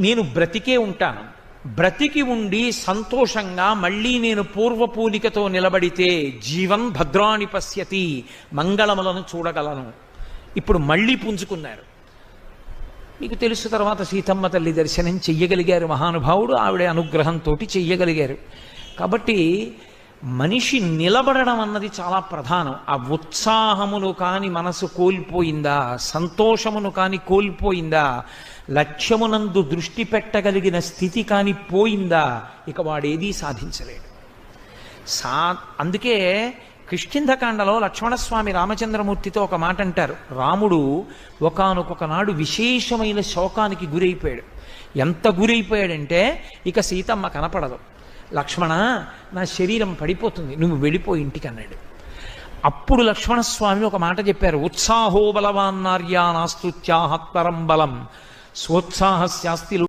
నేను బ్రతికే ఉంటాను, బ్రతికి ఉండి సంతోషంగా మళ్ళీ నేను పూర్వపూలికతో నిలబడితే జీవన్ భద్రాణి పశ్యతి, మంగళములను చూడగలను. ఇప్పుడు మళ్ళీ పుంజుకున్నారు. మీకు తెలుసు, తర్వాత సీతమ్మ తల్లి దర్శనం చెయ్యగలిగారు మహానుభావుడు, ఆవిడ అనుగ్రహంతో చెయ్యగలిగారు. కాబట్టి మనిషి నిలబడడం అన్నది చాలా ప్రధానం. ఆ ఉత్సాహమును కాని మనసు కోల్పోయిందా, సంతోషమును కాని కోల్పోయిందా, లక్ష్యమునందు దృష్టి పెట్టగలిగిన స్థితి కాని పోయిందా, ఇక వాడేదీ సాధించలేడు. అందుకే కిష్కింధకాండలో లక్ష్మణస్వామి రామచంద్రమూర్తితో ఒక మాట అంటారు. రాముడు ఒకానొక నాడు విశేషమైన శోకానికి గురైపోయాడు. ఎంత గురైపోయాడంటే ఇక సీతమ్మ కనపడదు. లక్ష్మణ, నా శరీరం పడిపోతుంది, నువ్వు వెళ్ళిపో ఇంటికి అన్నాడు. అప్పుడు లక్ష్మణస్వామి ఒక మాట చెప్పారు. ఉత్సాహో బలవాన్నార్యా నాస్తుత్యాహత్పరం బలం, స్వోత్సాహస్యాస్తి